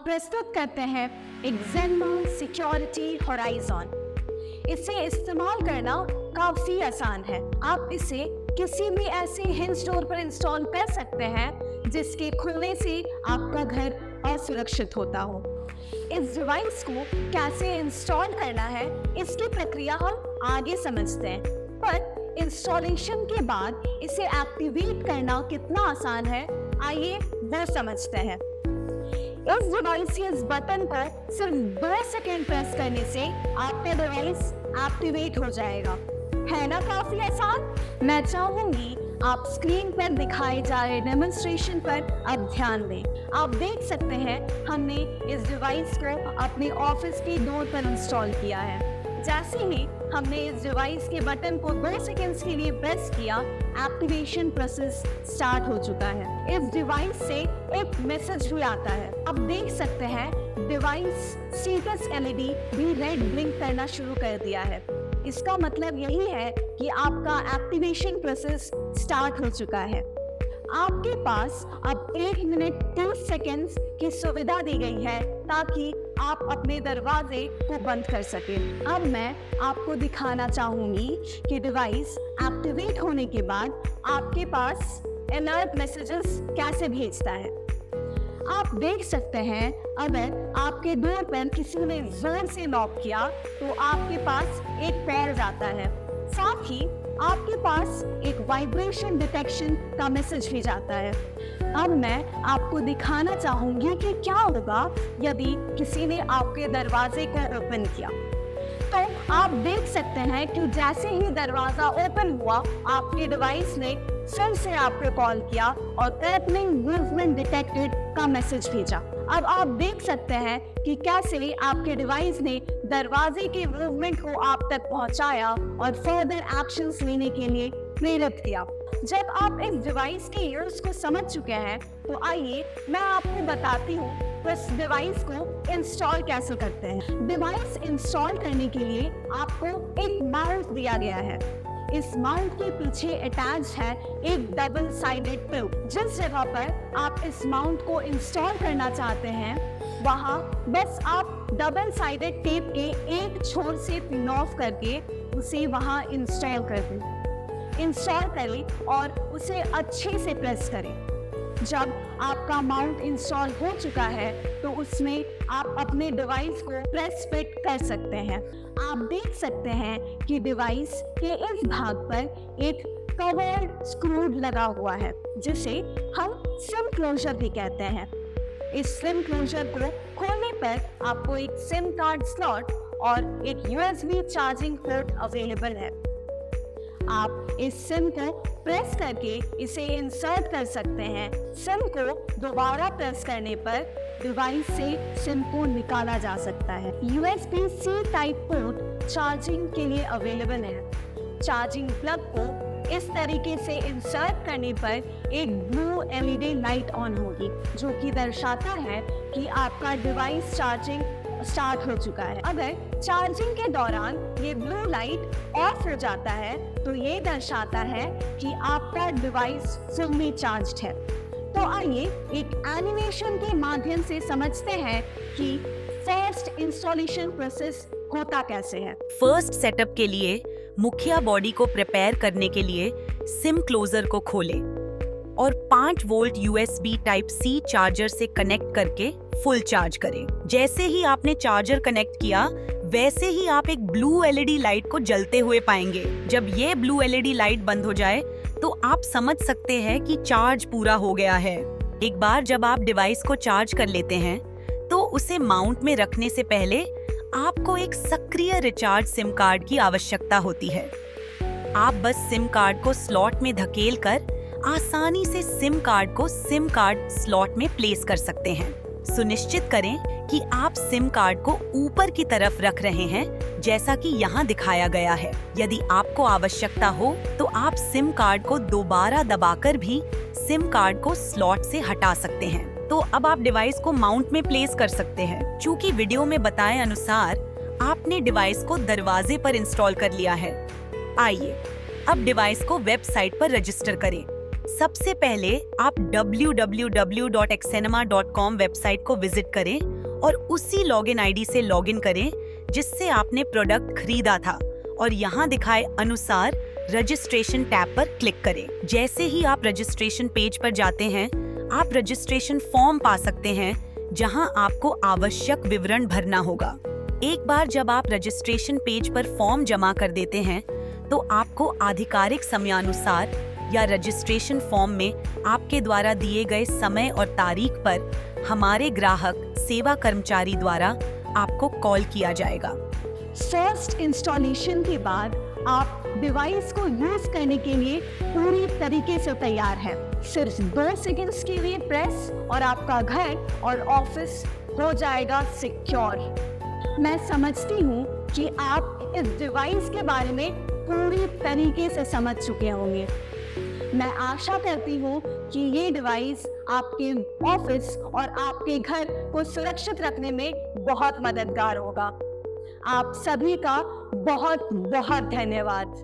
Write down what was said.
प्रस्तुत करते हैं एक्सेनमॉन सिक्योरिटी होराइजन। इसे इस्तेमाल करना काफी आसान है। आप इसे किसी भी ऐसे हिंज स्टोर पर इंस्टॉल कर सकते हैं जिसके खुलने से आपका घर असुरक्षित होता हो। इस डिवाइस को कैसे इंस्टॉल करना है इसकी प्रक्रिया हम आगे समझते हैं, पर इंस्टॉलेशन के बाद इसे एक्टिवेट करना कितना आसान है आइए वो समझते हैं। इस डिवाइस के इस बटन को सिर्फ 2 सेकंड प्रेस करने से आपका डिवाइस एक्टिवेट हो जाएगा। है ना काफी आसान? मैं चाहूंगी आप स्क्रीन पर दिखाए जा रहे डेमोन्स्ट्रेशन पर अब ध्यान दें। आप देख सकते हैं हमने इस डिवाइस को अपने ऑफिस की डोर पर इंस्टॉल किया है। जैसे ही हमने इस डिवाइस के बटन को 2 सेकंड्स के लिए प्रेस किया, एक्टिवेशन प्रोसेस स्टार्ट हो चुका है। इस डिवाइस से एक मैसेज भी आता है। आप देख सकते हैं डिवाइस स्टेटस एलईडी भी रेड ब्लिंक करना शुरू कर दिया है। इसका मतलब यही है कि आपका एक्टिवेशन प्रोसेस स्टार्ट हो चुका है। आपके पास अब 1 मिनट 30 सेकेंड्स की सुविधा दी गई है ताकि आप अपने दरवाजे को बंद कर सकें। अब मैं आपको दिखाना चाहूंगी कि डिवाइस एक्टिवेट होने के बाद आपके पास अलर्ट मैसेजेस कैसे भेजता है। आप देख सकते हैं अगर आपके डोर पर किसी ने जोर से नॉक किया तो आपके पास एक पैर जाता है, साथ ही आपके पास एक वाइब्रेशन डिटेक्शन का मैसेज भी जाता है। अब मैं आपको दिखाना चाहूंगी कि क्या होगा यदि किसी ने आपके दरवाजे को ओपन किया। तो आप देख सकते हैं कि जैसे ही दरवाजा ओपन हुआ आपके डिवाइस ने फिर से आपको कॉल किया और ओपनिंग मूवमेंट डिटेक्टेड का मैसेज भेजा। अब आप देख सकते हैं कि कैसे आपके डिवाइस ने दरवाजे के मूवमेंट को आप तक पहुंचाया और फर्दर एक्शंस लेने के लिए प्रेरित किया। जब आप इस डिवाइस के यूज को समझ चुके हैं तो आइए मैं आपको बताती हूँ इस डिवाइस को इंस्टॉल कैसे करते हैं। डिवाइस इंस्टॉल करने के लिए आपको एक माउंट दिया गया है। इस माउंट के पीछे अटैच है एक डबल साइडेड टेप। जिस जगह पर आप इस माउंट को इंस्टॉल करना चाहते हैं वहां बस आप डबल साइडेड टेप के एक छोर से पिन ऑफ करके उसे वहां इंस्टॉल कर दें। इंस्टॉल करें और उसे अच्छे से प्रेस करें। जब आपका माउंट इंस्टॉल हो चुका है तो उसमें आप अपने डिवाइस को प्रेस फिट कर सकते हैं। आप देख सकते हैं कि डिवाइस के इस भाग पर एक कवर्ड स्क्रू लगा हुआ है जिसे हम सिम क्लोजर भी कहते हैं। इस सिम क्लोजर को खोलने पर आपको एक सिम कार्ड स्लॉट और एक यूएसबी चार्जिंग पोर्ट अवेलेबल है। आप इस सिम को प्रेस करके इसे इंसर्ट कर सकते हैं। सिम को दोबारा प्रेस करने पर डिवाइस से सिम को निकाला जा सकता है। USB-C टाइप पोर्ट चार्जिंग के लिए अवेलेबल है। चार्जिंग प्लग को इस तरीके से इंसर्ट करने पर एक ब्लू LED लाइट ऑन होगी जो कि दर्शाता है कि आपका डिवाइस चार्जिंग स्टार्ट हो चुका है। अगर चार्जिंग के दौरान ये ब्लू लाइट ऑफ हो जाता है तो ये दर्शाता है कि आपका डिवाइस फुल्ली चार्ज्ड है। तो आइए एक एनिमेशन के माध्यम से समझते हैं कि फर्स्ट इंस्टॉलेशन प्रोसेस होता कैसे है। फर्स्ट सेटअप के लिए मुखिया बॉडी को प्रिपेयर करने के लिए सिम क्लोजर को खोलें और 5 volt USB type C charger से कनेक्ट करके फुल चार्ज करें। जैसे ही आपने चार्जर कनेक्ट किया वैसे ही आप एक ब्लू LED लाइट को जलते हुए पाएंगे। जब ये ब्लू LED लाइट बंद हो जाए तो आप समझ सकते हैं कि चार्ज पूरा हो गया है। एक बार जब आप डिवाइस को चार्ज कर लेते हैं तो उसे माउंट में रखने से पहले आपको एक सक्रिय रिचार्ज सिम कार्ड की आवश्यकता होती है। आप बस सिम कार्ड को स्लॉट में धकेल कर आसानी से सिम कार्ड को सिम कार्ड स्लॉट में प्लेस कर सकते हैं। सुनिश्चित करें कि आप सिम कार्ड को ऊपर की तरफ रख रहे हैं जैसा कि यहाँ दिखाया गया है। यदि आपको आवश्यकता हो तो आप सिम कार्ड को दोबारा दबाकर भी सिम कार्ड को स्लॉट से हटा सकते हैं। तो अब आप डिवाइस को माउंट में प्लेस कर सकते हैं। चूँकि वीडियो में बताए अनुसार आपने डिवाइस को दरवाजे पर इंस्टॉल कर लिया है। आइए अब डिवाइस को वेबसाइट पर रजिस्टर करें। सबसे पहले आप www.exenema.com वेबसाइट को विजिट करें और उसी लॉगिन आईडी से लॉगिन करें जिससे आपने प्रोडक्ट खरीदा था और यहाँ दिखाए अनुसार रजिस्ट्रेशन टैब पर क्लिक करें। जैसे ही आप रजिस्ट्रेशन पेज पर जाते हैं, आप रजिस्ट्रेशन फॉर्म पा सकते हैं जहां आपको आवश्यक विवरण भरना होगा। एक बार जब आप रजिस्ट्रेशन पेज पर फॉर्म जमा कर देते हैं, तो आपको आधिकारिक समयानुसार या रजिस्ट्रेशन फॉर्म में आपके द्वारा दिए गए समय और तारीख पर हमारे ग्राहक सेवा कर्मचारी द्वारा आपको कॉल किया जाएगा। फर्स्ट इंस्टॉलेशन के बाद आप डिवाइस को यूज करने के लिए पूरी तरीके से तैयार है। सिर्फ 2 सेकंड्स के लिए प्रेस और आपका घर और ऑफिस हो जाएगा सिक्योर। मैं समझती हूँ कि आप इस डिवाइस के बारे में पूरी तरीके से समझ चुके होंगे। मैं आशा करती हूँ कि ये डिवाइस आपके ऑफिस और आपके घर को सुरक्षित रखने में बहुत मददगार होगा। आप सभी का बहुत बहुत धन्यवाद।